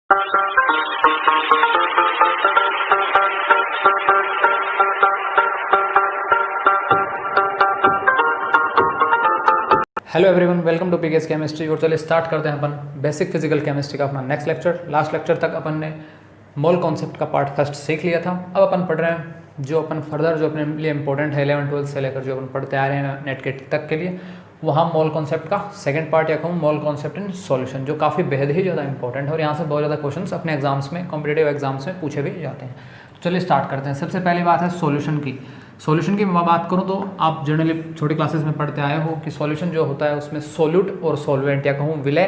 Hello everyone, welcome to PKS chemistry. और चलिए start करते हैं अपन बेसिक फिजिकल केमिस्ट्री का अपना नेक्स्ट लेक्चर। लास्ट लेक्चर तक अपन ने मोल कॉन्सेप्ट का पार्ट फर्स्ट सीख लिया था। अब अपन पढ़ रहे हैं जो अपन फर्दर जो अपने लिए इंपॉर्टेंट है 11-12 से लेकर जो अपन पढ़ते आ रहे हैं नेट के तक के लिए, वहाँ मोल कॉन्सेप्ट का सेकंड पार्ट या कहूँ मोल कॉन्सेप्ट इन सॉल्यूशन, जो काफ़ी बेहद ही ज़्यादा इंपॉर्टेंट है और यहाँ से बहुत ज़्यादा क्वेश्चंस अपने एग्जाम्स में, कॉम्पिटेटिव एग्जाम्स में पूछे भी जाते हैं। चलिए स्टार्ट करते हैं। सबसे पहली बात है सॉल्यूशन की। सॉल्यूशन की मैं बात करूं तो आप जनरली छोटी क्लासेस में पढ़ते आए हो कि सॉल्यूशन जो होता है उसमें सोल्यूट और सॉल्वेंट या कहूँ विलय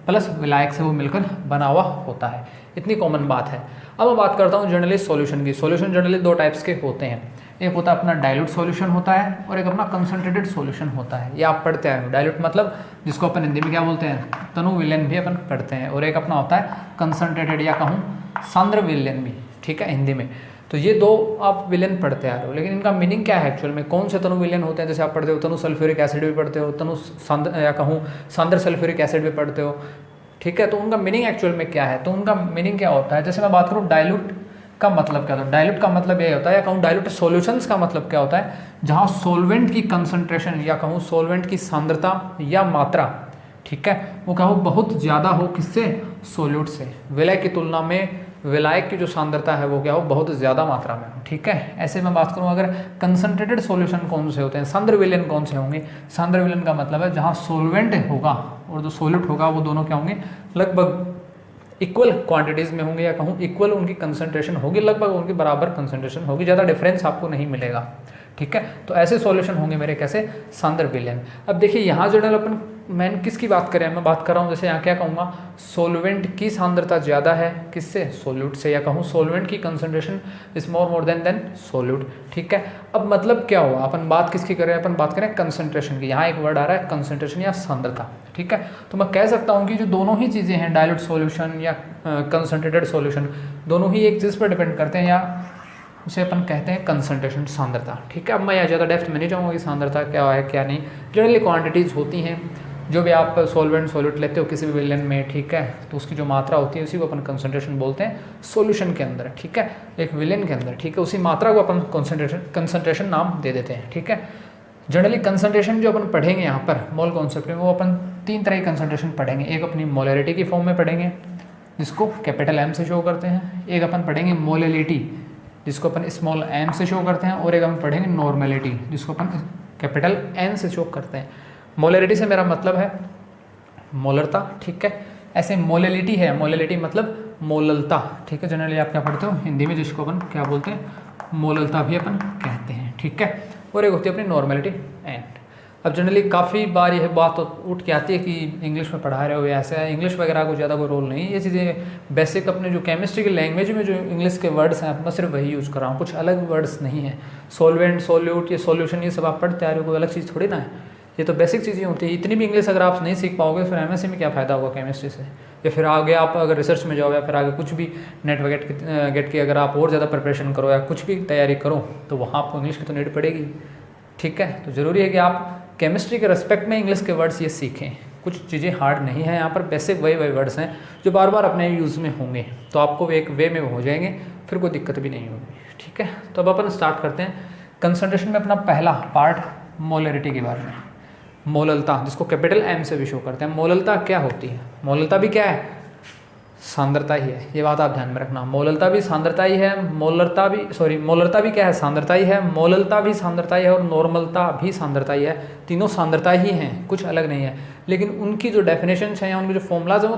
प्लस विलायक से वो मिलकर बना हुआ होता है। इतनी कॉमन बात है। अब मैं बात करता हूँ जनरली सॉल्यूशन की। सॉल्यूशन जनरली दो टाइप्स के होते हैं। एक होता है अपना डाइल्यूट सॉल्यूशन होता है और एक अपना कंसंट्रेटेड सॉल्यूशन होता है। ये आप पढ़ते आए हो। डाइल्यूट मतलब जिसको अपन हिंदी में क्या बोलते हैं, तनु विलयन भी अपन पढ़ते हैं। और एक अपना होता है कंसंट्रेटेड या कहूँ सांद्र विलयन भी, ठीक है, हिंदी में। तो ये दो आप विलेन पढ़ते आ रहे हो, लेकिन इनका मीनिंग क्या है एक्चुअल में? कौन से तनु विलेन होते हैं? जैसे आप पढ़ते हो तनु सल्फ्यूरिक एसिड भी पढ़ते हो, तनु सांद्र या कहूँ सांद्र सल्फ्यूरिक एसिड भी पढ़ते हो, ठीक है। तो उनका मीनिंग एक्चुअल में क्या है? तो उनका मीनिंग क्या होता है? जैसे मैं बात करूँ डाइल्यूट का मतलब क्या होता है? डाइल्यूट का मतलब ये होता है, या कहूँ डाइल्यूट सॉल्यूशंस का मतलब क्या होता है? जहाँ सोलवेंट की कंसंट्रेशन या कहूँ सोलवेंट की सांद्रता या मात्रा, ठीक है, वो कहूँ बहुत ज़्यादा हो किससे? सोल्यूट से। विलय की तुलना में विलायक की जो सांद्रता है वो क्या हो? बहुत ज़्यादा मात्रा में हो, ठीक है। ऐसे मैं बात करूँ अगर कंसंट्रेटेड सॉल्यूशन कौन से होते हैं, सांद्र विलयन कौन से होंगे? सांद्र विलयन का मतलब है जहाँ सोलवेंट होगा और जो सोल्यूट होगा वो दोनों क्या होंगे? लगभग इक्वल क्वांटिटीज़ में होंगे या कहूँ इक्वल उनकी कंसंट्रेशन होगी, लगभग उनकी बराबर कंसंट्रेशन होगी, ज़्यादा डिफरेंस आपको नहीं मिलेगा, ठीक है। तो ऐसे सॉल्यूशन होंगे मेरे कैसे? सांद्र विलयन। अब देखिए यहाँ जो अपन मैंने किसकी बात करें? मैं बात कर रहा हूँ जैसे यहाँ क्या कहूँगा, सोलवेंट की सांद्रता ज़्यादा है किससे? सोल्यूट से, या कहूँ सोलवेंट की concentration is more than solute, ठीक है। अब मतलब क्या हुआ? अपन बात किसकी करें? अपन बात करें कंसंट्रेशन की। यहाँ एक वर्ड आ रहा है कंसंट्रेशन या सांद्रता, ठीक है। तो मैं कह सकता हूँ कि जो दोनों ही चीज़ें हैं, डाइल्यूट सॉल्यूशन या कंसंट्रेटेड सॉल्यूशन, दोनों ही एक चीज़ पर डिपेंड करते हैं, या उसे अपन कहते हैं कंसंट्रेशन, सांद्रता, ठीक है। अब मैं यहाँ ज़्यादा डेप्थ में नहीं जाऊँगा कि सांद्रता क्या है क्या नहीं। जनरली क्वांटिटीज़ होती हैं, जो भी आप सोलवेंट सोल्यूट लेते हो किसी भी विलयन में, ठीक है, तो उसकी जो मात्रा होती है उसी को अपन कंसंट्रेशन बोलते हैं सॉल्यूशन के अंदर, ठीक है, एक विलयन के अंदर, ठीक है। उसी मात्रा को अपन कंसंट्रेशन नाम दे देते हैं, ठीक है। जनरली कंसंट्रेशन जो अपन पढ़ेंगे यहाँ पर मोल कॉन्सेप्ट में, वो अपन तीन तरह की कंसंट्रेशन पढ़ेंगे। एक अपनी मोलरिटी की फॉर्म में पढ़ेंगे जिसको कैपिटल एम से शो करते हैं, एक अपन पढ़ेंगे मोललिटी जिसको अपन स्मॉल एम से शो करते हैं, और एक अपन पढ़ेंगे नॉर्मेलिटी जिसको अपन कैपिटल एन से शो करते हैं। मोलरिटी से मेरा मतलब है मोलरता, ठीक है। ऐसे मोललिटी है, मोललिटी मतलब मोललता, ठीक है। जनरली आप क्या पढ़ते हो हिंदी में, जिसको अपन क्या बोलते हैं? मोललता भी अपन कहते हैं, ठीक है। और एक होती है अपनी नॉर्मेलिटी एंड। अब जनरली काफ़ी बार यह बात उठ के आती है कि इंग्लिश में पढ़ा रहे हो या ऐसा है, इंग्लिश वगैरह को ज़्यादा कोई रोल नहीं। ये चीज़ें बेसिक अपने जो केमिस्ट्री की लैंग्वेज में जो इंग्लिश के वर्ड्स हैं मैं सिर्फ वही यूज़ कर रहा हूँ, कुछ अलग वर्ड्स नहीं है। सोलवेंट, सोल्यूट, ये सॉल्यूशन, ये सब आप पढ़ते आ रहे हो, कोई अलग चीज़ थोड़ी ना है। ये तो बेसिक चीज़ें होती है। इतनी भी इंग्लिश अगर आप नहीं सीख पाओगे फिर एमएससी में क्या फ़ायदा होगा केमिस्ट्री से? या फिर आगे आप अगर रिसर्च में जाओ या फिर आगे कुछ भी नेट गेट की अगर आप और ज़्यादा प्रिपरेशन करो या कुछ भी तैयारी करो तो वहाँ आपको इंग्लिश की तो नीड पड़ेगी, ठीक है। तो ज़रूरी है कि आप केमिस्ट्री के रिस्पेक्ट में इंग्लिश के वर्ड्स ये सीखें। कुछ चीज़ें हार्ड नहीं है यहाँ पर, बेसिक वही वर्ड्स हैं जो बार बार अपने यूज़ में होंगे, तो आपको एक वे में हो जाएंगे, फिर कोई दिक्कत भी नहीं होगी, ठीक है। तो अब अपन स्टार्ट करते हैं कंसंट्रेशन में अपना पहला पार्ट मोलरिटी के बारे में। मोललता जिसको कैपिटल एम से भी शो करते हैं। मोललता क्या होती है? मोललता भी क्या है? सांद्रता ही है, ये बात आप ध्यान में रखना। मोललता भी सांद्रता ही है, मोलरता भी क्या है? सांद्रता ही है। मोललता भी सांद्रता ही है और नॉर्मलता भी सांद्रता ही है। तीनों सांद्रता ही हैं, कुछ अलग नहीं है। लेकिन उनकी जो डेफिनेशंस हैं या उनके जो फॉर्मूलाज हैं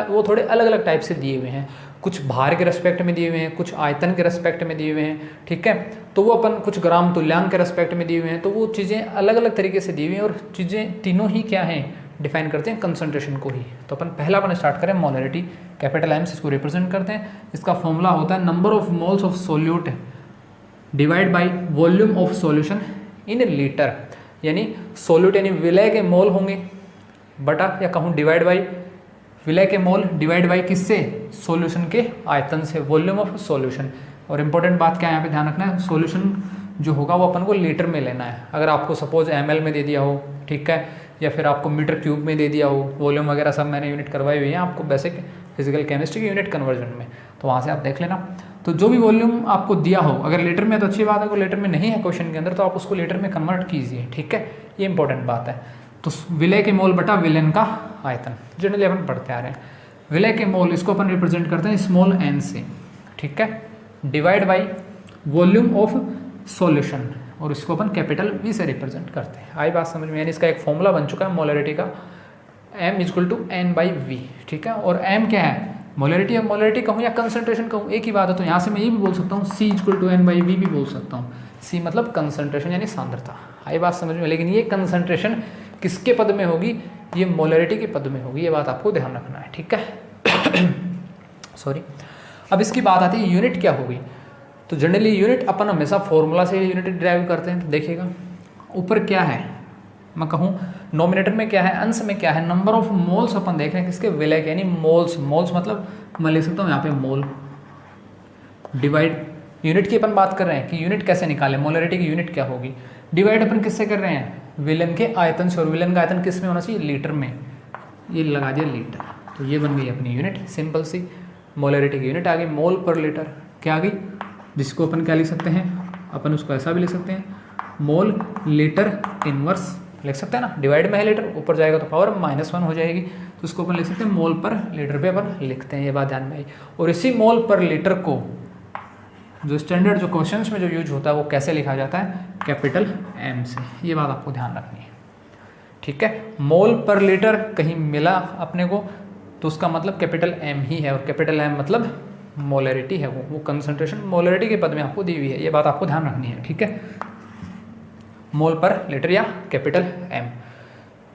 वो थोड़े अलग अलग टाइप से दिए हुए हैं। कुछ भार के रेस्पेक्ट में दिए हुए हैं, कुछ आयतन के रेस्पेक्ट में दिए हुए हैं, ठीक है। तो वो अपन कुछ ग्राम तुल्यांक के रेस्पेक्ट में दिए हुए हैं। तो वो चीज़ें अलग अलग तरीके से दी हुई हैं और चीज़ें तीनों ही क्या हैं? डिफाइन करते हैं कंसंट्रेशन को ही। तो अपन पहला अपन स्टार्ट करें मोलरिटी। कैपिटल एम से इसको रिप्रेजेंट करते हैं। इसका फॉर्मूला होता है number of moles of solute divide by volume of solution in litre. यानी सोल्यूट यानी विलय के मोल होंगे बटा, या कहूँ डिवाइड बाई विलय के मोल डिवाइड बाई किससे? सॉल्यूशन के आयतन से, वॉल्यूम ऑफ सॉल्यूशन। और इंपॉर्टेंट बात क्या है यहाँ पे ध्यान रखना है, सॉल्यूशन जो होगा वो अपन को लीटर में लेना है। अगर आपको सपोज ml में दे दिया हो, ठीक है, या फिर आपको मीटर क्यूब में दे दिया हो, वॉल्यूम वगैरह सब मैंने यूनिट करवाई हुई है, आपको बेसिक फिजिकल केमिस्ट्री की यूनिट कन्वर्जन में, तो वहाँ से आप देख लेना। तो जो भी वॉल्यूम आपको दिया हो, अगर लीटर में तो अच्छी बात है, अगर लीटर में नहीं है क्वेश्चन के अंदर तो आप उसको लीटर में कन्वर्ट कीजिए, ठीक है, ये इंपॉर्टेंट बात है। तो विलय के मोल बटा विलेन का आयतन, जनरली अपन पढ़ते आ रहे हैं। विलय के मोल इसको अपन रिप्रेजेंट करते हैं स्मॉल n से, ठीक है, divide by volume of solution, और इसको अपन कैपिटल V से रिप्रेजेंट करते हैं। आई बात समझ में, यानी इसका एक फॉर्मूला बन चुका है मोलरिटी का, m = n/v, ठीक है। और m क्या है, मोलरिटी। अब मोलरिटी कहूँ या कंसंट्रेशन कहूँ एक ही बात है, तो यहाँ से मैं ये भी बोल सकता हूँ C = n/v भी बोल सकता हूँ। C मतलब कंसंट्रेशन यानी सांद्रता। आई बात समझ में, लेकिन ये कंसंट्रेशन किसके पद में होगी, ये मोलरिटी के पद में होगी, ये बात आपको ध्यान रखना है, ठीक है। सॉरी। अब इसकी बात आती है यूनिट क्या होगी। तो जनरली यूनिट अपन हमेशा फॉर्मूला से यूनिट ड्राइव करते हैं। देखिएगा ऊपर क्या है, मैं कहूँ नोमिनेटर में क्या है, अंश में क्या है, नंबर ऑफ मोल्स अपन देख रहे हैं किसके, विलय के, यानी मोल्स। मोल्स मतलब मैं लिख सकता हूँ यहाँ पे मोल, डिवाइड, यूनिट की अपन बात कर रहे हैं कि यूनिट कैसे निकालें, मोलरिटी की यूनिट क्या होगी। डिवाइड अपन किससे कर रहे हैं, विलन के आयतन से, और विलन का आयतन किस में होना चाहिए, लीटर में, ये लगा दिया लीटर। तो ये बन गई अपनी यूनिट, सिंपल सी मोलरिटी की यूनिट आ गई, मोल पर लीटर क्या आ गई, जिसको अपन क्या लिख सकते हैं, अपन उसको ऐसा भी लिख सकते हैं, मोल लीटर इनवर्स लिख सकते हैं ना, डिवाइड में है लीटर, ऊपर जाएगा तो पावर -1 हो जाएगी, तो उसको अपन लिख सकते हैं मोल पर लीटर पे अपन लिखते हैं, ये बात ध्यान में आई। और इसी मोल पर लीटर को जो स्टैंडर्ड जो क्वेश्चंस में जो यूज होता है वो कैसे लिखा जाता है, कैपिटल M से, ये बात आपको ध्यान रखनी है, ठीक है। मोल पर लीटर कहीं मिला अपने को तो उसका मतलब कैपिटल M ही है, और कैपिटल M मतलब मोलरिटी है, वो कंसंट्रेशन मोलरिटी के पद में आपको दी हुई है, ये बात आपको ध्यान रखनी है, ठीक है। मोल पर लीटर या कैपिटल M।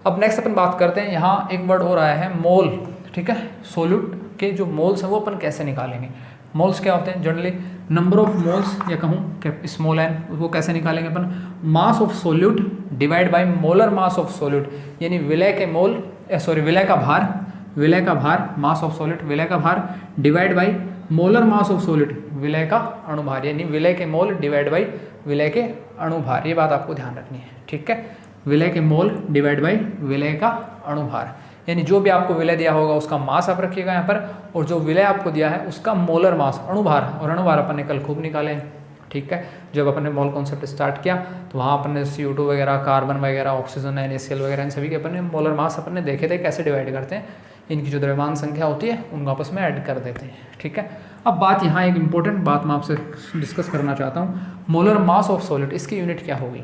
अब नेक्स्ट अपन बात करते हैं, यहाँ एक वर्ड और आया है मोल, ठीक है। सोल्यूट के जो मोल्स हैं वो अपन कैसे निकालेंगे। मोल्स क्या होते हैं, जनरली नंबर ऑफ मोल्स, या कहूँ स्मॉल n, वो कैसे निकालेंगे अपन, mass of solute divide by molar mass of solute, यानी विलय के मोल, विलय का भार, विलय का भार, मास ऑफ सोल्यूट विलय का भार, divide by molar mass of solute विलय का अणुभार, यानी विलय के मोल डिवाइड बाय विलय के अणुभार, ये बात आपको ध्यान रखनी है, ठीक है। विलय के मोल डिवाइड बाय विलय का अणुभार, यानी जो भी आपको विलय दिया होगा उसका मास आप रखिएगा यहाँ पर, और जो विलय आपको दिया है उसका मोलर मास, अणुभार, और अणुभार अपन ने कल खूब निकाले हैं, ठीक है। जब अपन ने मोल कॉन्सेप्ट स्टार्ट किया तो वहाँ अपन ने CO2 वगैरह, कार्बन वगैरह, ऑक्सीजन, NaCl वगैरह, इन सभी के अपन ने मोलर मास अपन ने देखे थे कैसे डिवाइड करते हैं, इनकी जो द्रव्यमान संख्या होती है उनको आपस में ऐड कर देते हैं, ठीक है। अब बात यहाँ एक इंपॉर्टेंट बात मैं आपसे डिस्कस करना चाहता हूँ, मोलर मास ऑफ सॉलिड, इसकी यूनिट क्या होगी,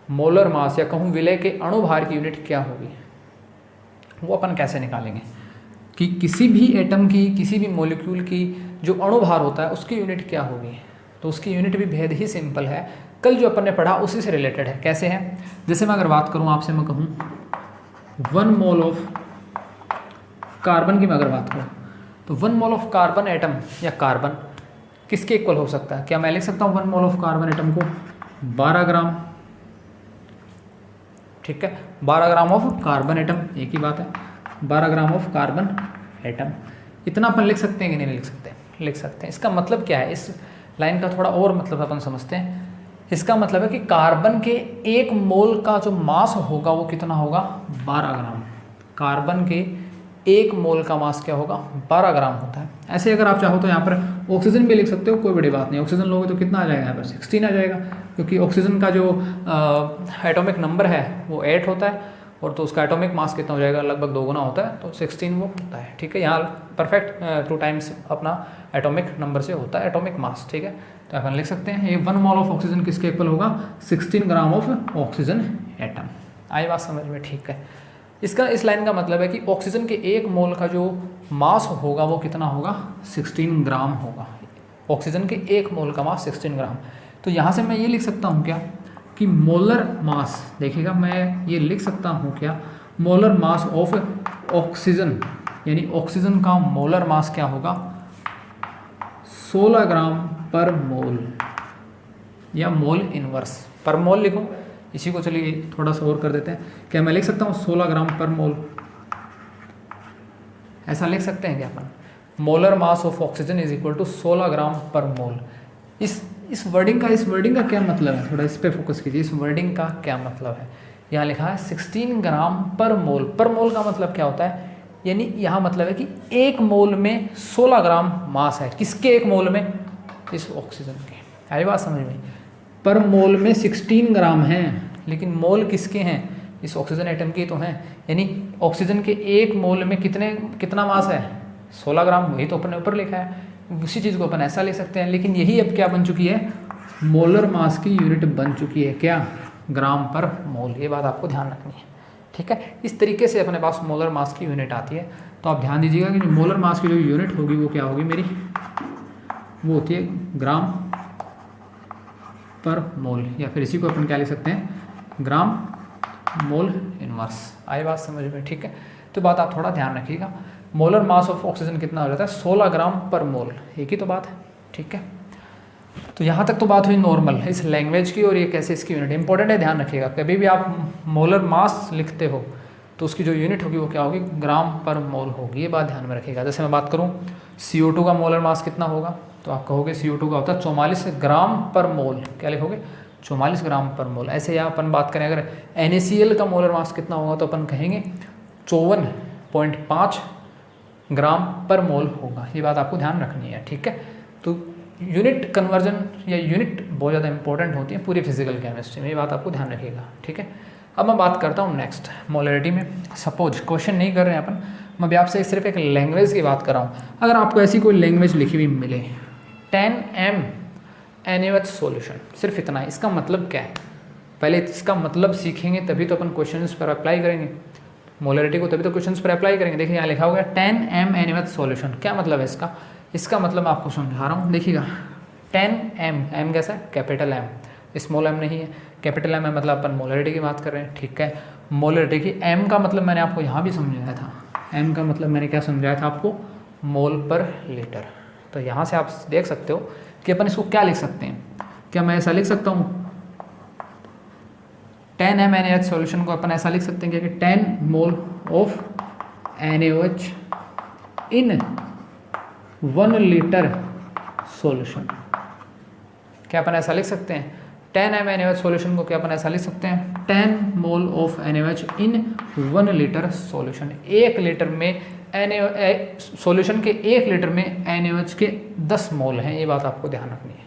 मोलर मास या कहूँ विलय के अणुभार की यूनिट क्या होगी, वो अपन कैसे निकालेंगे कि किसी भी एटम की, किसी भी मॉलिक्यूल की जो अणुभार होता है उसकी यूनिट क्या होगी। तो उसकी यूनिट भी भेद ही सिंपल है, कल जो अपन ने पढ़ा उसी से रिलेटेड है। कैसे है, जैसे मैं अगर बात करूँ आपसे, मैं कहूँ 1 मोल ऑफ कार्बन की मैं अगर बात करूँ तो 1 मोल ऑफ कार्बन एटम या कार्बन किसके इक्वल हो सकता है, क्या मैं लिख सकता हूँ 1 मोल ऑफ कार्बन एटम को 12 ग्राम, ठीक है, 12 ग्राम ऑफ कार्बन एटम, एक ही बात है, 12 ग्राम ऑफ कार्बन एटम, इतना अपन लिख सकते हैं कि नहीं लिख सकते, लिख सकते हैं। इसका मतलब क्या है, इस लाइन का थोड़ा और मतलब अपन समझते हैं। इसका मतलब है कि कार्बन के 1 मोल का जो मास होगा वो कितना होगा, 12 ग्राम। कार्बन के 1 मोल का मास क्या होगा, 12 ग्राम होता है। ऐसे अगर आप चाहो तो यहाँ पर ऑक्सीजन भी लिख सकते हो, कोई बड़ी बात नहीं। ऑक्सीजन लोगे तो कितना आ जाएगा यहाँ पर, 16 आ जाएगा, क्योंकि ऑक्सीजन का जो एटॉमिक नंबर है वो 8 होता है, और तो उसका एटॉमिक मास कितना हो जाएगा, लगभग 2 गुना होता है, तो 16 वो होता है, ठीक है। यहाँ परफेक्ट 2 टाइम्स अपना एटॉमिक नंबर से होता है एटॉमिक मास, ठीक है। तो अपन लिख सकते हैं ये 1 मोल ऑफ ऑक्सीजन किसके इक्वल होगा, 16 ग्राम ऑफ ऑक्सीजन एटम। आई बात समझ में, ठीक है। इसका इस लाइन का मतलब है कि ऑक्सीजन के 1 मोल का जो मास होगा वो कितना होगा, 16 ग्राम होगा। ऑक्सीजन के 1 मोल का मास 16 ग्राम। तो यहाँ से मैं ये लिख सकता हूँ क्या कि मोलर मास, देखिएगा मैं ये लिख सकता हूँ क्या, मोलर मास ऑफ ऑक्सीजन, यानी ऑक्सीजन का मोलर मास क्या होगा, 16 ग्राम पर मोल, या मोल इनवर्स पर मोल लिखूँ। इसी को चलिए थोड़ा सा और कर देते हैं, क्या मैं लिख सकता हूँ 16 ग्राम पर मोल, ऐसा लिख सकते हैं क्या अपन, molar mass of oxygen is equal to 16 gram per mole. इस वर्डिंग का क्या मतलब है, थोड़ा इस पे फोकस कीजिए। इस वर्डिंग का क्या मतलब है, यहाँ लिखा है 16 ग्राम पर मोल। पर मोल का मतलब क्या होता है, यानी यहाँ मतलब है कि 1 मोल में 16 ग्राम मास है। किसके 1 मोल में? इस ऑक्सीजन के। आई बात समझ में? पर मोल में 16 ग्राम हैं, लेकिन मोल किसके हैं? इस ऑक्सीजन एटम के तो हैं। यानी ऑक्सीजन के 1 मोल में कितना मास है? 16 ग्राम। वही तो अपने ऊपर लिखा है, उसी चीज़ को अपन ऐसा ले सकते हैं। लेकिन यही अब क्या बन चुकी है? मोलर मास की यूनिट बन चुकी है। क्या? ग्राम पर मोल। ये बात आपको ध्यान रखनी है, ठीक है। इस तरीके से अपने पास मोलर मास की यूनिट आती है। तो आप ध्यान दीजिएगा कि जो मोलर मास की जो यूनिट होगी वो क्या होगी मेरी? वो होती है ग्राम पर मोल, या फिर इसी को अपन क्या लिख सकते हैं? ग्राम मोल इनवर्स। आई बात समझ में? ठीक है। तो बात आप थोड़ा ध्यान रखिएगा। मोलर मास ऑफ ऑक्सीजन कितना हो जाता है? 16 ग्राम पर मोल। एक ही तो बात है, ठीक है। तो यहाँ तक तो बात हुई नॉर्मल इस लैंग्वेज की, और ये कैसे इसकी यूनिट इंपॉर्टेंट है, ध्यान रखिएगा। कभी भी आप मोलर मास लिखते हो तो उसकी जो यूनिट होगी वो क्या होगी? ग्राम पर मोल होगी। ये बात ध्यान में रखिएगा। जैसे मैं बात करूँ CO2 का मोलर मास कितना होगा, तो आप कहोगे CO2 का होता है 44 ग्राम पर मोल। क्या लिखोगे? 44 ग्राम पर मोल। ऐसे यहाँ अपन बात करें अगर NaCl का मोलर मास कितना होगा, तो अपन कहेंगे 54.5 ग्राम पर मोल होगा। ये बात आपको ध्यान रखनी है, ठीक है। तो यूनिट कन्वर्जन या यूनिट बहुत ज़्यादा इंपॉर्टेंट होती है पूरी फिजिकल केमिस्ट्री में। ये बात आपको ध्यान रखिएगा, ठीक है। अब मैं बात करता हूँ नेक्स्ट मोलरिटी में। सपोज क्वेश्चन नहीं कर रहे हैं अपन, मैं भी आपसे सिर्फ एक लैंग्वेज की बात कर रहा हूँ। अगर आपको ऐसी कोई लैंग्वेज लिखी हुई मिले 10m NaOH सॉल्यूशन, सिर्फ इतना, इसका मतलब क्या है? पहले इसका मतलब सीखेंगे तभी तो अपन क्वेश्चंस पर अप्लाई करेंगे मोलरिटी को, तभी तो क्वेश्चंस पर अप्लाई करेंगे। देखिए यहाँ लिखा हुआ है 10m NaOH सॉल्यूशन। क्या मतलब है इसका? इसका मतलब मैं आपको समझा रहा हूँ। देखिएगा 10m, m कैसा है? कैपिटल M, स्मॉल m नहीं है, कैपिटल M है, मतलब अपन मोलरिटी की बात कर रहे हैं, ठीक है। मोलरिटी की m का मतलब मैंने आपको यहाँ भी समझाया था। m का मतलब मैंने क्या समझाया था आपको? मोल पर लीटर। तो यहाँ से आप देख सकते हो कि अपन इसको क्या लिख सकते हैं। क्या मैं ऐसा लिख सकता हूँ 10m NaOH सॉल्यूशन को अपन ऐसा लिख सकते हैं कि 10 mole of NaOH in 1 litre solution. क्या अपन ऐसा लिख सकते हैं 10m NaOH सॉल्यूशन को? क्या अपन ऐसा लिख सकते हैं 10 mole of NaOH in 1 litre solution. 1 litre में सॉल्यूशन के 1 लीटर में NaOH के 10 मोल हैं। ये बात आपको ध्यान रखनी है।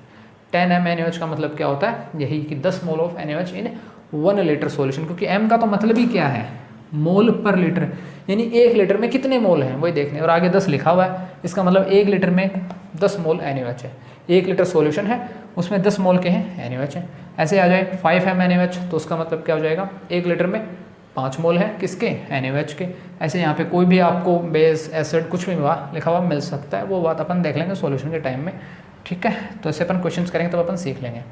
10m NaOH का मतलब क्या होता है? यही कि 10 mole of NaOH in 1 litre solution, क्योंकि m का तो मतलब ही क्या है? मोल पर लीटर, यानी 1 लीटर में कितने मोल हैं वही देखने। और आगे 10 लिखा हुआ है, इसका मतलब 1 लीटर में 10 मोल NaOH है। 1 लीटर सॉल्यूशन है, उसमें 10 मोल के हैं NaOH है। ऐसे आ जाए 5m NaOH, तो उसका मतलब क्या हो जाएगा? 1 लीटर में 5 मोल है किसके? NaOH के। ऐसे यहाँ पे कोई भी आपको बेस एसिड कुछ भी लिखा हुआ मिल सकता है, वो बात अपन देख लेंगे सॉल्यूशन के टाइम में, ठीक है। तो ऐसे अपन क्वेश्चंस करेंगे तब अपन सीख लेंगे।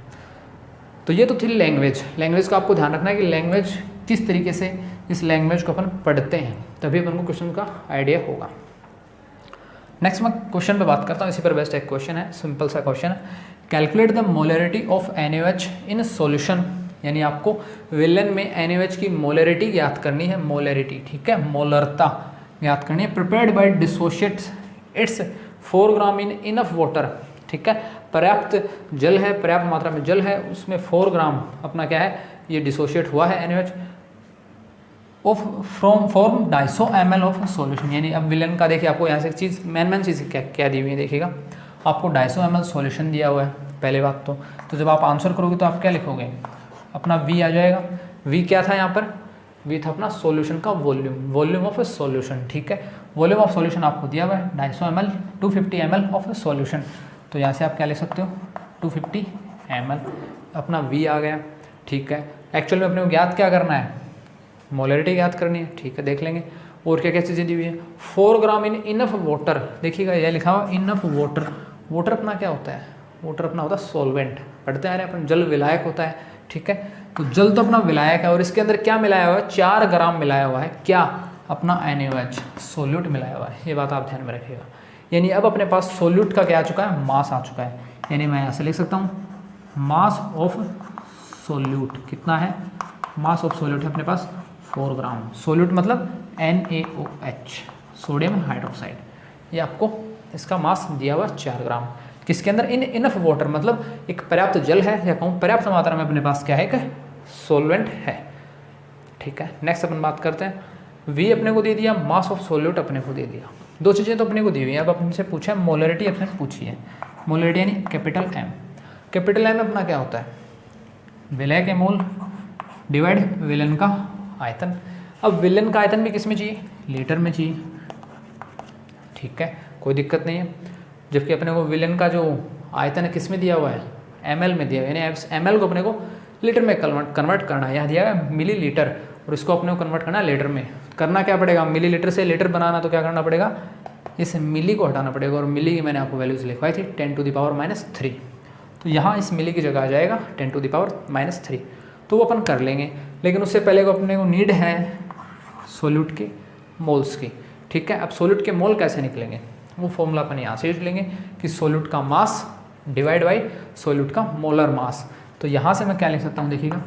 तो ये तो थी लैंग्वेज का आपको ध्यान रखना है कि लैंग्वेज किस तरीके से इस लैंग्वेज को अपन पढ़ते हैं, तभी अपन को क्वेश्चन का आइडिया होगा। नेक्स्ट मैं क्वेश्चन पे बात करता हूँ। इसी पर बेस्ट एक क्वेश्चन है, सिंपल सा क्वेश्चन है। Calculate the molarity of NaOH in solution, यानी आपको विलेन में NaOH की मोलरिटी ज्ञात करनी है। मोलरिटी, ठीक है, मोलरता ज्ञात करनी है। Prepared by dissociates it's 4 gram in enough water, ठीक है। पर्याप्त जल है, पर्याप्त मात्रा में जल है, उसमें 4 ग्राम अपना क्या है? ये डिसोशिएट हुआ है NaOH of from form 250 ml of solution. यानी अब विलेन का देखिए, आपको यहाँ से एक चीज़ मेन चीज़ क्या दी हुई है, देखिएगा आपको 250 ml सॉल्यूशन दिया हुआ है पहले बात तो जब आप आंसर करोगे तो आप क्या लिखोगे? अपना V आ जाएगा। V क्या था यहाँ पर? V था अपना सॉल्यूशन का वॉल्यूम ऑफ ए सॉल्यूशन, ठीक है। वॉल्यूम ऑफ सॉल्यूशन आपको दिया हुआ है 250 ml, 250 ml of A solution. तो यहाँ से आप क्या लिख सकते हो? 250 ml, अपना V आ गया, ठीक है। एक्चुअल में अपने को ज्ञात क्या करना है? मोलरिटी ज्ञात करनी है, ठीक है, देख लेंगे। और क्या क्या चीज़ें दी हुई है? 4 ग्राम इन इनफ वाटर, देखिएगा यह लिखा हुआ इनफ वाटर। वाटर अपना क्या होता है? वाटर अपना होता है सॉल्वेंट, पढ़ते हैं अपन, जल विलायक होता है, ठीक है। तो जल तो अपना विलायक है, और इसके अंदर क्या मिलाया हुआ है? 4 ग्राम मिलाया हुआ है, क्या? अपना NaOH सोल्यूट मिलाया हुआ है। ये बात आप ध्यान में रखिएगा। यानी अब अपने पास सोल्यूट का क्या आ चुका है? मास आ चुका है। यानी मैं यहाँ से लिख सकता हूँ मास ऑफ सोल्यूट कितना है? मास ऑफ सोल्यूट है अपने पास 4 ग्राम। सोल्यूट मतलब NaOH, सोडियम हाइड्रोक्साइड। ये आपको इसका मास दिया हुआ 4 ग्राम। किसके अंदर? इन इनफ वाटर, मतलब एक पर्याप्त जल है, या कहूँ पर्याप्त मात्रा में अपने पास क्या है? एक सोलवेंट है, ठीक है। नेक्स्ट अपन बात करते हैं V अपने को दे दिया, मास ऑफ सोल्यूट अपने को दे दिया, दो चीज़ें तो अपने को दी हुई हैं। अब अपने से पूछा है मोलरिटी, अपने पूछी है मोलरिटी यानी कैपिटल M। कैपिटल M अपना क्या होता है, विलय के मोल डिवाइड विलन का आयतन। अब विलन का आयतन भी किस में चाहिए, लीटर में चाहिए, ठीक है, कोई दिक्कत नहीं है। जबकि अपने को विलन का जो आयतन है किस में दिया हुआ है, ml में दिया हुआ है, यानी ml को अपने को लीटर में कन्वर्ट करना है। यहाँ दिया है मिली लीटर और इसको अपने को कन्वर्ट करना है लीटर में। करना क्या पड़ेगा, मिली लीटर से लीटर बनाना तो क्या करना पड़ेगा, इस मिली को हटाना पड़ेगा। और मिली की मैंने आपको वैल्यूज़ लिखवाई थी 10⁻⁻3, तो यहाँ इस मिली की जगह आ जाएगा 10⁻⁻3, तो वो अपन कर लेंगे। लेकिन उससे पहले को अपने को नीड है सोल्यूट के मोल्स की, ठीक है। अब सोल्यूट के मोल कैसे निकलेंगे, वो फॉर्मूला अपन यहाँ से यूज लेंगे कि सोल्यूट का मास डिवाइड बाई सोल्यूट का मोलर मास। तो यहाँ से मैं क्या लिख सकता हूँ, देखिएगा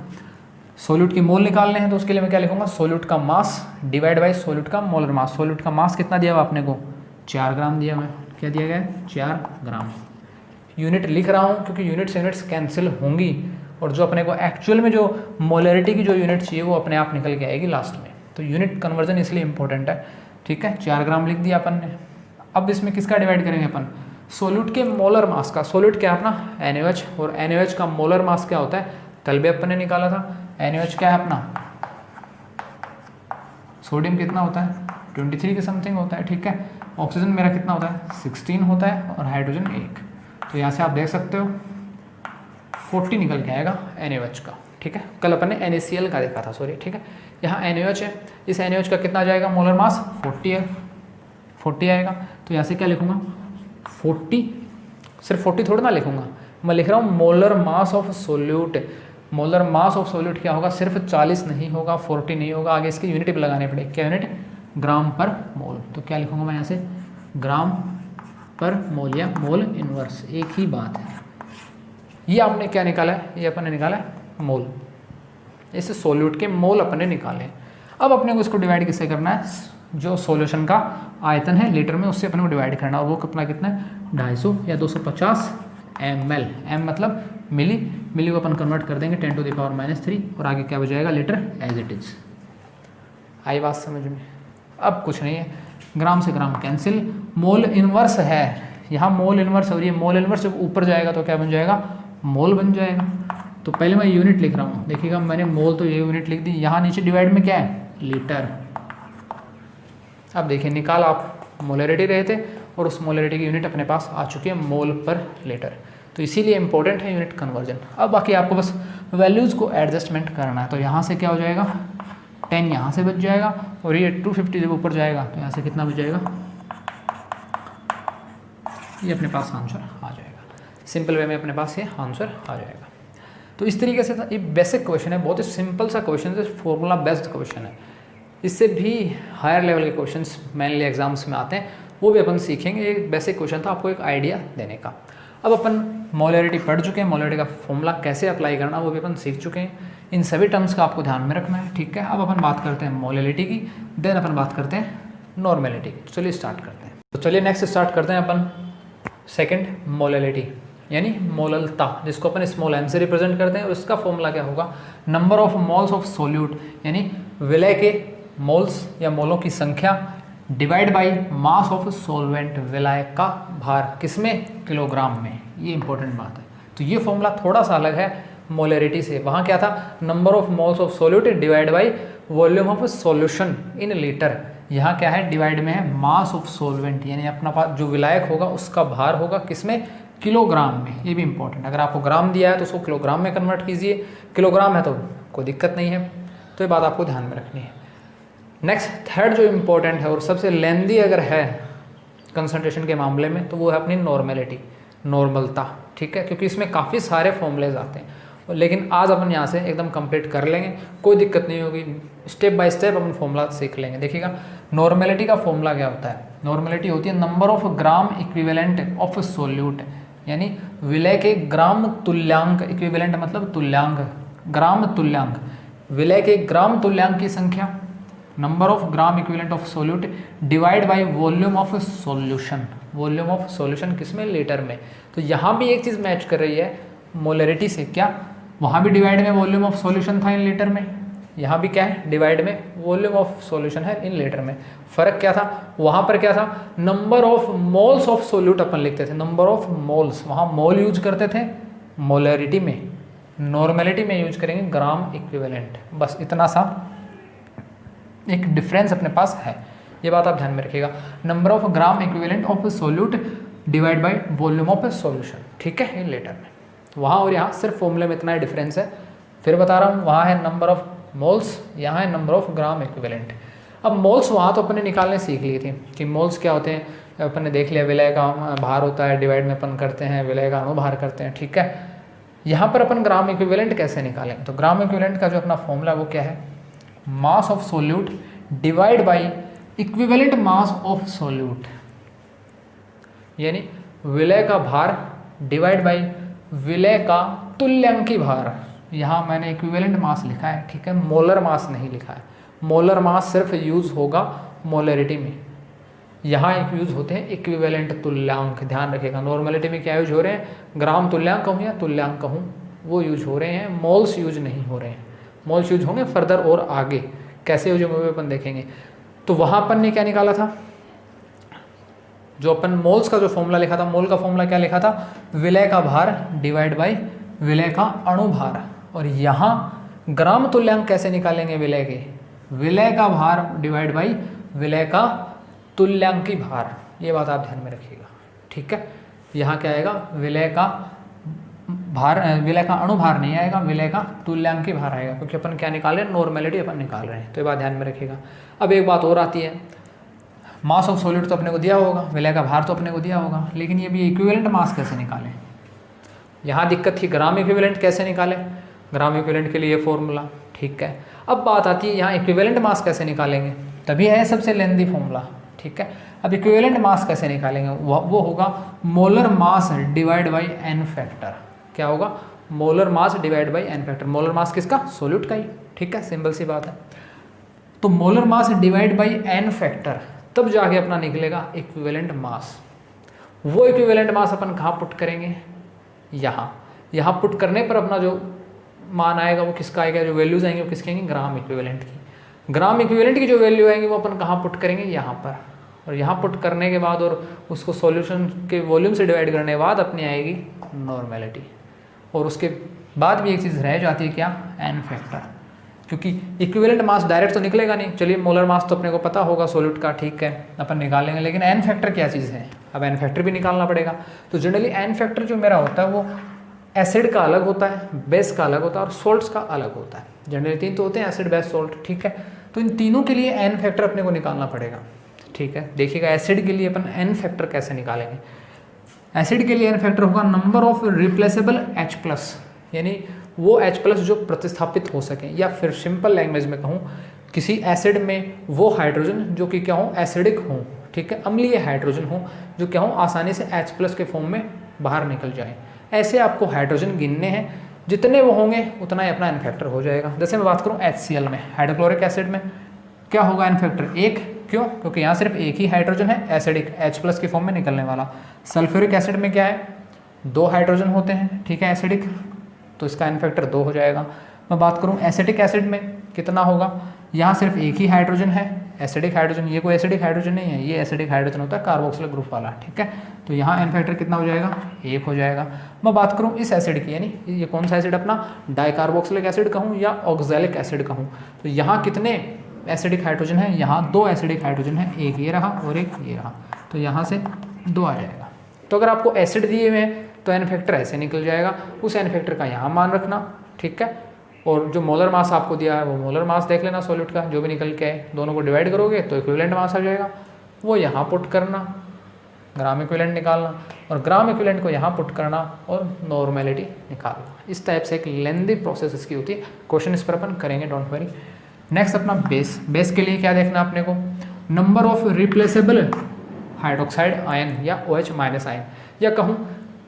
सोल्यूट की मोल निकालने हैं तो उसके लिए मैं क्या लिखूंगा, सोल्यूट का मास डिवाइड बाई सोल्यूट का मोलर मास। सोल्यूट का मास कितना दिया हुआ आपने को, 4 ग्राम दिया हुआ है, क्या दिया गया है, 4 ग्राम। यूनिट लिख रहा हूँ क्योंकि यूनिट्स यूनिट्स कैंसिल होंगी और जो अपने को एक्चुअल में जो मोलरिटी की जो यूनिट चाहिए वो अपने आप निकल के आएगी लास्ट में। तो यूनिट कन्वर्जन इसलिए इंपॉर्टेंट है, ठीक है। 4 ग्राम लिख दिया अपन ने। अब इसमें किसका डिवाइड करेंगे अपन, सोल्यूट के मोलर मास का। सोल्यूट क्या है अपना NaOH, और NaOH का मोलर मास क्या होता है, कल भी अपन ने निकाला था। NaOH क्या है अपना, सोडियम कितना होता है 23 के समथिंग होता है, ठीक है। ऑक्सीजन मेरा कितना होता है 16 होता है और हाइड्रोजन 1। तो यहाँ से आप देख सकते हो 40 निकल के आएगा NaOH का, ठीक है। कल अपन ने NaCl का देखा था, सॉरी, ठीक है। यहाँ NaOH है, इस NaOH का कितना जाएगा मोलर मास 40 है, 40 आएगा। तो यहाँ से क्या लिखूँगा 40, सिर्फ 40 थोड़ा ना लिखूँगा, मैं लिख रहा हूँ molar mass of solute. Molar mass of solute क्या होगा, सिर्फ 40 नहीं होगा, 40 नहीं होगा, आगे इसकी यूनिट भी लगाने पड़ेगी। क्या यूनिट, ग्राम पर मोल। तो क्या लिखूँगा मैं यहाँ से, ग्राम पर मोल या मोल इनवर्स, एक ही बात है। ये आपने क्या निकाला है, ये अपन ने निकाला है मोल, इस सोल्यूट के मोल अपन ने निकाले। अब अपने को इसको डिवाइड किससे करना है, जो सॉल्यूशन का आयतन है लीटर में उससे अपने को डिवाइड करना है, और वो कितना कितना है 250 या 250 ml। m मतलब मिली, मिली को अपन कन्वर्ट कर देंगे 10⁻⁻3 और आगे क्या बजाएगा लीटर एज इट इज। आई बात समझ में, अब कुछ नहीं है, ग्राम से ग्राम कैंसिल, मोल इनवर्स है, यहाँ मोल इनवर्स हो रही है, मोल इनवर्स जब ऊपर जाएगा तो क्या बन जाएगा, मोल बन जाएगा। तो पहले मैं यूनिट लिख रहा हूँ, देखिएगा मैंने मोल तो ये यूनिट लिख दी, यहाँ नीचे डिवाइड में क्या है लीटर। अब देखिए निकाल आप मोलरिटी रहे थे और उस मोलरिटी की यूनिट अपने पास आ चुकी है मोल पर लीटर, तो इसीलिए इंपॉर्टेंट है यूनिट कन्वर्जन। अब बाकी आपको बस वैल्यूज़ को एडजस्टमेंट करना है। तो यहाँ से क्या हो जाएगा 10 यहाँ से बच जाएगा, और ये 250 जब ऊपर जाएगा तो यहाँ से कितना बच जाएगा, ये अपने पास आंसर आ जाएगा। सिंपल वे में अपने पास ये आंसर आ जाएगा। तो इस तरीके से ये बेसिक क्वेश्चन है, बहुत ही सिंपल सा क्वेश्चन है, फॉर्मूला बेस्ड क्वेश्चन है। इससे भी हायर लेवल के क्वेश्चंस मेनली एग्जाम्स में आते हैं, वो भी अपन सीखेंगे। एक बेसिक क्वेश्चन था आपको एक आइडिया देने का। अब अपन मोलरिटी पढ़ चुके हैं, मोलरिटी का फॉर्मूला कैसे अप्लाई करना वो भी अपन सीख चुके हैं। इन सभी टर्म्स का आपको ध्यान में रखना है, ठीक है। अब अपन बात करते हैं मोलरिटी की, देन अपन बात करते हैं नॉर्मेलिटी की। चलिए स्टार्ट करते हैं। तो चलिए नेक्स्ट स्टार्ट करते हैं अपन सेकेंड मोलरिटी यानी मोललता, जिसको अपन स्मॉल m से रिप्रेजेंट करते हैं। और इसका फॉर्मूला क्या होगा, number of moles of solute यानी विलय के मोल्स या मोलों की संख्या divide by mass of solvent, विलय का भार किसमें, किलोग्राम में। ये इंपॉर्टेंट बात है। तो ये फॉर्मूला थोड़ा सा अलग है मोलरिटी से। वहाँ क्या था, number of moles of solute divide by volume of solution in litre. यहाँ क्या है, डिवाइड में है मास ऑफ सॉल्वेंट, यानी अपना पास जो विलायक होगा उसका भार होगा किसमें, किलोग्राम में। ये भी इंपॉर्टेंट, अगर आपको ग्राम दिया है तो उसको किलोग्राम में कन्वर्ट कीजिए, किलोग्राम है तो कोई दिक्कत नहीं है। तो ये बात आपको ध्यान में रखनी है। नेक्स्ट थर्ड जो इम्पोर्टेंट है और सबसे लेंदी अगर है कंसंट्रेशन के मामले में, तो वो है अपनी नॉर्मेलिटी, नॉर्मलता, ठीक है। क्योंकि इसमें काफ़ी सारे फॉर्मूलेज आते हैं, लेकिन आज अपन यहाँ से एकदम कंप्लीट कर लेंगे, कोई दिक्कत नहीं होगी। Step by step upon formula सीख लेंगे। देखिएगा नॉर्मेलिटी का फॉर्मूला क्या होता है, नॉर्मेलिटी होती है number of gram equivalent of solute, यानी विलय के ग्राम तुल्यांक, इक्विवेलेंट मतलब तुल्यांक, ग्राम तुल्यांक, विलय के ग्राम तुल्यांक की संख्या, number of gram equivalent of solute divide by volume of solution, volume of solution किसमें, लीटर में। तो यहाँ भी एक चीज़ मैच कर रही है मोलरिटी से, क्या, वहाँ भी डिवाइड में वॉल्यूम ऑफ सॉल्यूशन था इन लीटर में, यहाँ भी क्या है, डिवाइड में वॉल्यूम ऑफ सॉल्यूशन है इन लीटर में। फ़र्क क्या था, वहाँ पर क्या था, number of moles of solute अपन लिखते थे, नंबर ऑफ मोल्स, वहाँ मोल यूज करते थे मोलरिटी में, नॉर्मेलिटी में यूज करेंगे ग्राम इक्विवेलेंट। बस इतना सा एक डिफरेंस अपने पास है, ये बात आप ध्यान में रखिएगा। Number of gram equivalent of solute divide by volume of solution, ठीक है, इन लीटर में। वहाँ और यहाँ सिर्फ फॉर्मूले में इतना ही डिफरेंस है। फिर बता रहा हूँ, वहाँ है नंबर ऑफ मोल्स, यहाँ है नंबर ऑफ ग्राम इक्विवेलेंट। अब मोल्स वहाँ तो अपन ने निकालने सीख लिए थे कि मोल्स क्या होते हैं, अपन ने देख लिया विलय का भार होता है, डिवाइड में अपन करते हैं, विलय का अणुभार करते हैं, ठीक है। यहाँ पर अपन ग्राम इक्विवेलेंट कैसे निकालें, तो ग्राम इक्विवेलेंट का जो अपना फॉर्मूला वो क्या है, मास of solute divide by equivalent mass of solute, यानी विलय का भार डिवाइड बाई विलय का तुल्यांकी भार। यहाँ मैंने इक्विवेलेंट मास लिखा है, ठीक है, मोलर मास नहीं लिखा है। मोलर मास सिर्फ यूज होगा मोलरिटी में, यहाँ एक यूज होते हैं इक्विवेलेंट तुल्यांक, ध्यान रखिएगा। नॉर्मलिटी में क्या यूज हो रहे हैं, ग्राम तुल्यांक कहूँ या तुल्यांक कहूँ, वो यूज हो रहे हैं, मोल्स यूज नहीं हो रहे हैं। मोल्स यूज होंगे फर्दर और आगे, कैसे यूज होंगे अपन देखेंगे। तो वहाँ अपन ने क्या निकाला था, जो अपन मोल्स का जो फॉर्मूला लिखा था, मोल का फॉर्मूला क्या लिखा था, विलय का भार डिवाइड बाई विलय का अणुभार। और यहाँ ग्राम तुल्यांक कैसे निकालेंगे विलय के, विलय का भार डिवाइड बाई विलय का तुल्यांकी भार, ये बात आप ध्यान में रखिएगा, ठीक है। यहाँ क्या आएगा, विलय का भार, विलय का अणुभार नहीं आएगा, विलय का तुल्यांकी भार आएगा, क्योंकि अपन क्या निकाल रहे हैं, नॉर्मेलिटी अपन निकाल रहे हैं, तो ये बात ध्यान में रखिएगा। अब एक बात और आती है, मास ऑफ सॉल्यूट तो अपने को दिया होगा, विलय का भार तो अपने को दिया होगा, लेकिन ये भी इक्विवेलेंट मास कैसे निकालें। यहाँ दिक्कत थी, ग्राम इक्विवेलेंट कैसे निकालें, ग्राम इक्विवेलेंट के लिए फॉर्मूला, ठीक है। अब बात आती है यहाँ इक्विवेलेंट मास कैसे निकालेंगे, तभी है सबसे लेंदी फॉर्मूला, ठीक है। अब इक्विवेलेंट मास कैसे निकालेंगे, वो होगा molar mass divide by n factor. क्या होगा, molar mass divide by n factor. Molar mass किसका, सोल्यूट का ही, ठीक है, सिंपल सी बात है। तो molar mass divide by n factor, तब जाके अपना निकलेगा इक्विवेलेंट मास। वो इक्विवेलेंट मास अपन कहाँ पुट करेंगे, यहाँ पुट करने पर अपना जो मान आएगा वो किसका आएगा, जो वैल्यूज आएंगे वो किसके आएंगे, ग्राम इक्विवेलेंट की। ग्राम इक्विवेलेंट की जो वैल्यू आएंगी वो अपन कहाँ पुट करेंगे, यहाँ पर। और यहाँ पुट करने के बाद और उसको सॉल्यूशन के वॉल्यूम से डिवाइड करने के बाद अपनी आएगी नॉर्मेलिटी। और उसके बाद भी एक चीज़ रह जाती है, क्या, एन फैक्टर, क्योंकि इक्विवेलेंट मास डायरेक्ट तो निकलेगा नहीं। चलिए मोलर मास तो अपने को पता होगा सोल्यूट का, ठीक है, अपन निकालेंगे, लेकिन एन फैक्टर क्या चीज़ है, अब एन फैक्टर भी निकालना पड़ेगा। तो जनरली एन फैक्टर जो मेरा होता है वो एसिड का अलग होता है, बेस का अलग होता है और सोल्ट्स का अलग होता है। जनरली तीन तो होते हैं, एसिड, बेस, सोल्ट, ठीक है। तो इन तीनों के लिए एन फैक्टर अपने को निकालना पड़ेगा, ठीक है। देखिएगा एसिड के लिए अपन एन फैक्टर कैसे निकालेंगे। एसिड के लिए एन फैक्टर होगा नंबर ऑफ रिप्लेसेबल H+, यानी वो H+ जो प्रतिस्थापित हो सके, या फिर सिंपल लैंग्वेज में कहूँ, किसी एसिड में वो हाइड्रोजन जो कि क्या हो, एसिडिक हो, ठीक है, अम्लीय हाइड्रोजन हो, जो क्या हो, आसानी से H+ के फॉर्म में बाहर निकल जाए। ऐसे आपको हाइड्रोजन गिनने हैं, जितने वो होंगे उतना ही अपना एन फैक्टर हो जाएगा। जैसे मैं बात करूँ HCl में, हाइड्रोक्लोरिक एसिड में क्या होगा एन फैक्टर, 1, क्यों, क्योंकि यहाँ सिर्फ एक ही हाइड्रोजन है एसिडिक, H+ की फॉर्म में निकलने वाला। सल्फ्यूरिक एसिड में क्या है, 2 हाइड्रोजन होते हैं, ठीक है, एसिडिक, तो इसका एन फैक्टर 2 हो जाएगा। मैं बात करूँ एसिटिक एसिड में कितना होगा, यहाँ सिर्फ एक ही हाइड्रोजन है, एसिडिक हाइड्रोजन, ये कोई एसिडिक हाइड्रोजन नहीं है, ये एसिडिक हाइड्रोजन होता है कार्बोक्सिल ग्रुप वाला, ठीक है। तो यहाँ एन फैक्टर कितना हो जाएगा, 1 हो जाएगा। मैं बात करूँ इस एसिड की, यानी ये कौन सा एसिड अपना, डाइकार्बोक्सिलिक एसिड कहूँ या ऑक्सैलिक एसिड कहूँ, तो यहाँ कितने एसिडिक हाइड्रोजन है, यहाँ 2 एसिडिक हाइड्रोजन है, एक ये रहा और एक ये रहा, तो यहाँ से 2 आ जाएगा। तो अगर आपको एसिड दिए हुए हैं तो एन फैक्टर ऐसे निकल जाएगा, उस एन फैक्टर का यहाँ मान रखना, ठीक है। और जो मोलर मास आपको दिया है वो मोलर मास देख लेना सॉल्यूट का, जो भी निकल के आए, दोनों को डिवाइड करोगे तो इक्विवेलेंट मास आ जाएगा, वो यहाँ पुट करना, ग्राम इक्विवेलेंट निकालना, और ग्राम इक्विवेलेंट को यहाँ पुट करना और नॉर्मेलिटी निकालना। इस टाइप से एक लेंदी प्रोसेस इसकी होती है। क्वेश्चन इस पर अपन करेंगे, डोंट वरी। नेक्स्ट अपना बेस। बेस के लिए क्या देखना अपने को, number of replaceable hydroxide ion या OH- आयन, या कहूँ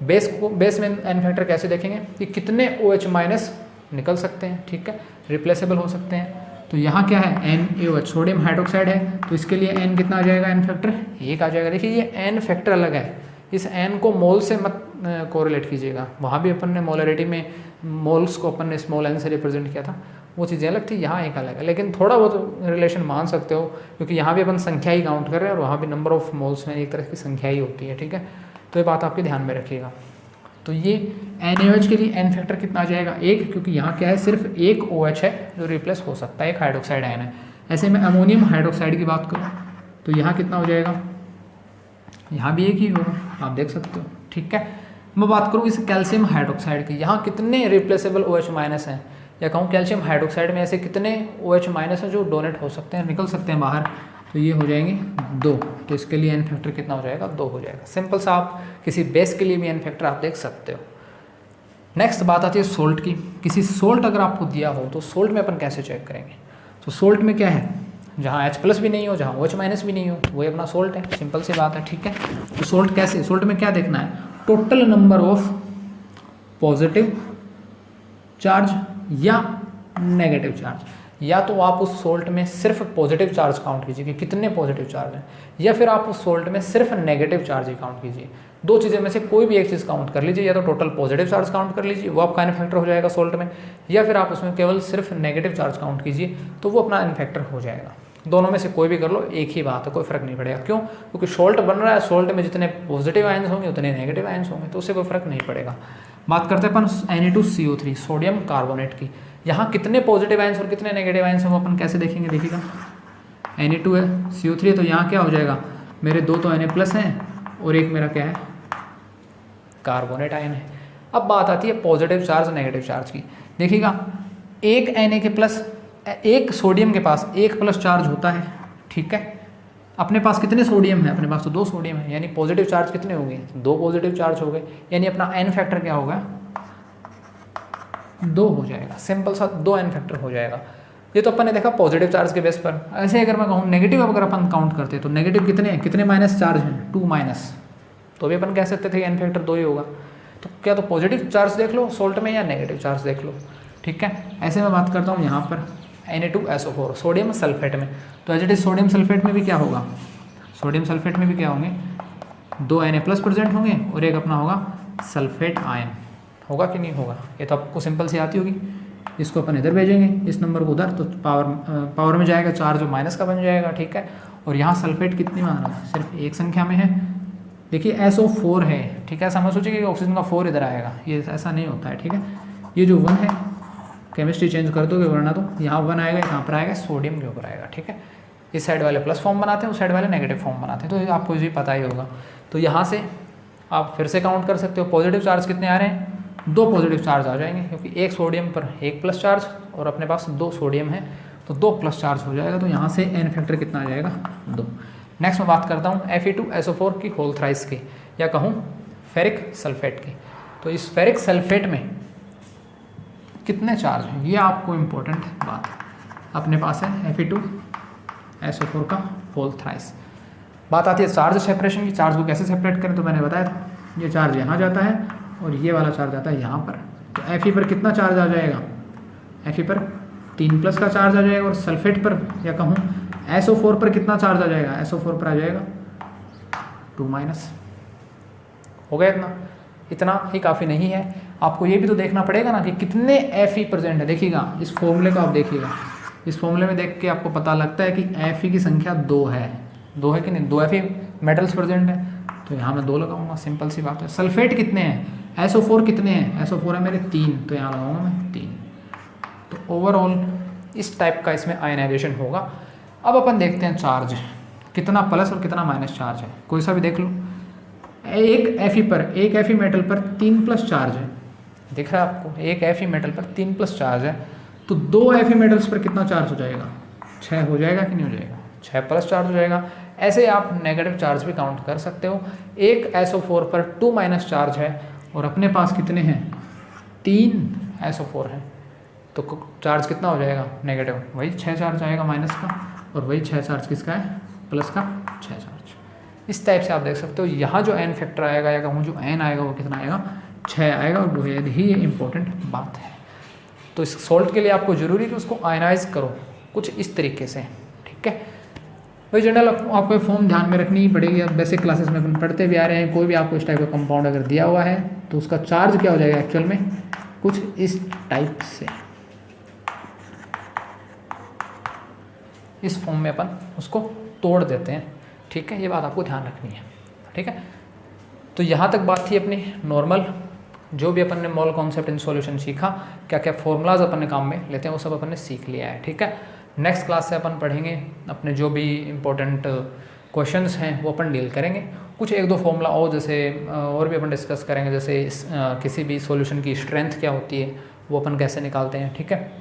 बेस को, बेस में एन फैक्टर कैसे देखेंगे कि कितने OH- निकल सकते हैं, ठीक है, रिप्लेसेबल हो सकते हैं। तो यहाँ क्या है, NaOH, सोडियम हाइड्रोक्साइड है, तो इसके लिए n कितना आ जाएगा, एन फैक्टर 1 आ जाएगा। देखिए ये एन फैक्टर अलग है, इस n को मोल से मत कोरिलेट कीजिएगा, वहाँ भी अपन ने मोलरिटी में मोल्स को अपन ने स्मॉल n से रिप्रेजेंट किया था, वो चीज़ें अलग थी, यहाँ एक अलग है, लेकिन थोड़ा बहुत रिलेशन मान सकते हो क्योंकि यहाँ भी अपन संख्या ही काउंट कर रहे हैं और वहाँ भी नंबर ऑफ मोल्स में एक तरह की संख्या ही होती है, ठीक है। तो ये बात आपके ध्यान में रखिएगा। तो ये NaOH के लिए n फैक्टर कितना आ जाएगा 1, क्योंकि यहाँ क्या है सिर्फ एक OH है जो रिप्लेस हो सकता है, एक हाइड्रोक्साइड आयन है। ऐसे में अमोनियम हाइड्रोक्साइड की बात करूँ तो यहाँ कितना हो जाएगा, यहाँ भी एक ही होगा, आप देख सकते हो, ठीक है। मैं बात करूँ इस कैल्शियम हाइड्रोक्साइड की, यहाँ कितने रिप्लेसेबल OH माइनस हैं, या कहूँ कैल्शियम हाइड्रोक्साइड में ऐसे कितने OH माइनस हैं जो डोनेट हो सकते हैं, निकल सकते हैं बाहर, तो ये हो जाएंगे 2। तो इसके लिए n फैक्टर कितना हो जाएगा 2 हो जाएगा। सिंपल सा आप किसी बेस के लिए भी n फैक्टर आप देख सकते हो। नेक्स्ट बात आती है सोल्ट की। किसी सोल्ट अगर आपको दिया हो तो सोल्ट में अपन कैसे चेक करेंगे। तो सोल्ट में क्या है, जहाँ H+ भी नहीं हो, जहाँ OH- भी नहीं हो, वही अपना सोल्ट है, सिंपल सी बात है, ठीक है। तो सोल्ट कैसे, सोल्ट में क्या देखना है, total number of positive charge या नेगेटिव चार्ज। या तो आप उस सोल्ट में सिर्फ पॉजिटिव चार्ज काउंट कीजिए कि कितने पॉजिटिव चार्ज हैं, या फिर आप उस सोल्ट में सिर्फ नेगेटिव चार्ज ही काउंट कीजिए। दो चीज़ें में से कोई भी एक चीज़ काउंट कर लीजिए, या तो टोटल पॉजिटिव चार्ज काउंट कर लीजिए, वो आपका n फैक्टर हो जाएगा सोल्ट में, या फिर आप उसमें केवल सिर्फ नेगेटिव चार्ज काउंट कीजिए तो वो अपना n फैक्टर हो जाएगा। दोनों में से कोई भी कर लो, एक ही बात है, कोई फर्क नहीं पड़ेगा। क्यों, क्योंकि सोल्ट बन रहा है, सोल्ट में जितने पॉजिटिव आयंस होंगे उतने नेगेटिव आयंस होंगे, तो उससे कोई फर्क नहीं पड़ेगा। बात करते हैं अपन Na2CO3 सोडियम कार्बोनेट की। यहाँ कितने पॉजिटिव आयंस और कितने नेगेटिव आयंस हैं वो अपन कैसे देखेंगे, देखिएगा Na2CO3 है तो यहाँ क्या हो जाएगा, मेरे 2 तो Na+ हैं और एक मेरा क्या है कार्बोनेट आयन है। अब बात आती है पॉजिटिव चार्ज और नेगेटिव चार्ज की। देखिएगा एक Na के प्लस, एक सोडियम के पास 1+ चार्ज होता है, ठीक है। अपने पास कितने सोडियम है, अपने पास तो 2 सोडियम है, यानी पॉजिटिव चार्ज कितने हो गए, 2 पॉजिटिव चार्ज हो गए, यानी अपना n फैक्टर क्या होगा 2 हो जाएगा। सिंपल सा 2 n फैक्टर हो जाएगा। ये तो अपन ने देखा पॉजिटिव चार्ज के बेस पर। ऐसे अगर मैं कहूँ नेगेटिव अगर अपन काउंट करते हैं तो नेगेटिव कितने हैं, कितने माइनस चार्ज हैं 2-, तो भी अपन कह सकते थे n फैक्टर 2 ही होगा। तो क्या तो पॉजिटिव चार्ज देख लो सोल्ट में या नेगेटिव चार्ज देख लो, ठीक है। ऐसे मैं बात करता हूँ यहाँ पर Na2SO4 सोडियम सल्फेट में, तो as it is sodium sulphate में भी क्या होगा, सोडियम सल्फेट में भी क्या होंगे 2 Na+ प्रेजेंट होंगे और एक अपना होगा सल्फेट आयन, होगा कि नहीं होगा। ये तो आपको सिंपल सी आती होगी। इसको अपन इधर भेजेंगे, इस नंबर को उधर, तो पावर में जाएगा, चार्ज माइनस का बन जाएगा, ठीक है। और यहाँ सल्फेट कितनी मान रहा है, सिर्फ एक संख्या में है। देखिए SO4 है, ठीक है। ऐसा मत सोचिए कि ऑक्सीजन का 4 इधर आएगा, ये ऐसा नहीं होता है, ठीक है। ये जो 1 है केमिस्ट्री चेंज कर दोगे, वरना तो यहाँ 1 आएगा, यहाँ पर आएगा, सोडियम के ऊपर आएगा, ठीक है। इस साइड वाले प्लस फॉर्म बनाते हैं, उस साइड वाले नेगेटिव फॉर्म बनाते हैं, तो आपको ये पता ही होगा। तो यहाँ से आप फिर से काउंट कर सकते हो पॉजिटिव चार्ज कितने आ रहे हैं, 2 पॉजिटिव चार्ज आ जाएंगे, क्योंकि एक सोडियम पर 1+ चार्ज और अपने पास 2 सोडियम है तो 2+ चार्ज हो जाएगा। तो यहाँ से n फैक्टर कितना आ जाएगा 2। नेक्स्ट मैं बात करता हूँ Fe2SO4 की होल थ्राइस की, या कहूँ फेरिक सल्फेट की। तो इस फेरिक सल्फेट में कितने चार्ज हैं, ये आपको इम्पोर्टेंट बात है। अपने पास है Fe2SO4 का होल थ्राइस। बात आती है चार्ज सेपरेशन की। चार्ज को कैसे सेपरेट करें, तो मैंने बताया था, ये चार्ज यहाँ जाता है और ये वाला चार्ज आता है यहाँ पर। तो Fe पर कितना चार्ज आ जाएगा, Fe पर 3+ का चार्ज आ जाएगा, और सल्फेट पर या कहूँ SO4 पर कितना चार्ज आ जाएगा, SO4 पर आ जाएगा 2-। हो गया इतना, इतना ही काफ़ी नहीं है। आपको ये भी तो देखना पड़ेगा ना कि कितने Fe प्रेजेंट है। देखिएगा इस फॉर्मूले को आप देखिएगा, इस फॉर्मूले में देख के आपको पता लगता है कि Fe की संख्या 2 है, 2 है कि नहीं, 2 Fe मेटल्स प्रेजेंट है, तो यहाँ मैं 2 लगाऊंगा, सिंपल सी बात है। सल्फेट कितने हैं, SO4 कितने हैं, SO4 है मेरे 3, तो यहाँ लगाऊंगा मैं 3। तो ओवरऑल इस टाइप का इसमें आयनाइजेशन होगा। अब अपन देखते हैं चार्ज कितना प्लस और कितना माइनस चार्ज है, कोई सा भी देख लो। एक Fe मेटल पर 3+ चार्ज है, दिख रहा है आपको, एक Fe मेटल पर 3+ चार्ज है, तो 2 Fe मेटल्स पर कितना चार्ज हो जाएगा, 6 हो जाएगा कि नहीं हो जाएगा, 6+ चार्ज हो जाएगा। ऐसे आप नेगेटिव चार्ज भी काउंट कर सकते हो। एक SO4 पर 2- चार्ज है और अपने पास कितने हैं 3 SO4 हैं, तो चार्ज कितना हो जाएगा नेगेटिव, वही 6 चार्ज आएगा माइनस का, और वही 6 चार्ज किसका है, प्लस का 6 चार्ज। इस टाइप से आप देख सकते हो। यहाँ जो n फैक्टर आएगा या कहूँ जो n आएगा वो कितना आएगा, 6 आएगा, और बेहद ही इम्पोर्टेंट बात है। तो इस सॉल्ट के लिए आपको ज़रूरी है कि उसको आयनाइज करो कुछ इस तरीके से, ठीक है भाई। जनरल आपको फॉर्म ध्यान में रखनी ही पड़ेगी। अब बेसिक क्लासेस में अपन पढ़ते भी आ रहे हैं, कोई भी आपको इस टाइप का कंपाउंड अगर दिया हुआ है तो उसका चार्ज क्या हो जाएगा एक्चुअल में, कुछ इस टाइप से। इस फॉर्म में अपन उसको तोड़ देते हैं। ठीक है, ये बात आपको ध्यान रखनी है। ठीक है, तो यहाँ तक बात थी अपनी नॉर्मल, जो भी अपन ने मोल कॉन्सेप्ट इन सॉल्यूशन सीखा, क्या क्या फॉर्मूलाज अपन ने काम में लेते हैं, वो सब अपन ने सीख लिया है। ठीक है, नेक्स्ट क्लास से अपन पढ़ेंगे अपने जो भी इम्पोर्टेंट क्वेश्चंस हैं वो अपन डील करेंगे। कुछ एक दो फॉर्मूला और जैसे और भी अपन डिस्कस करेंगे, जैसे किसी भी सॉल्यूशन की स्ट्रेंथ क्या होती है वो अपन कैसे निकालते हैं। ठीक है,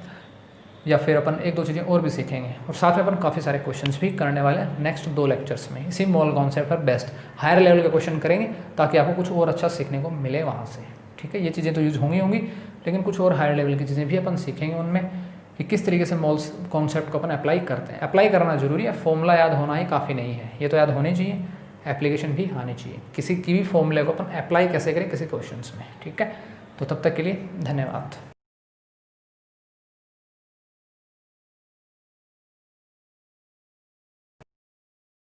या फिर अपन एक दो चीज़ें और भी सीखेंगे, और साथ में अपन काफ़ी सारे क्वेश्चंस भी करने वाले हैं नेक्स्ट 2 लेक्चर्स में। इसी मोल कॉन्सेप्ट पर बेस्ट हायर लेवल के क्वेश्चन करेंगे ताकि आपको कुछ और अच्छा सीखने को मिले वहाँ से। ठीक है, ये चीज़ें तो यूज होंगी लेकिन कुछ और हायर लेवल की चीज़ें भी अपन सीखेंगे उनमें, कि किस तरीके से मोल्स कॉन्सेप्ट को अपन अप्लाई करते हैं। अप्लाई करना जरूरी है, फॉर्मूला याद होना ही काफ़ी नहीं है, ये तो याद होने चाहिए, एप्लीकेशन भी आनी चाहिए। किसी की भी फॉर्मूले को अपन अप्लाई कैसे करें किसी क्वेश्चंस में। ठीक है, तो तब तक के लिए धन्यवाद।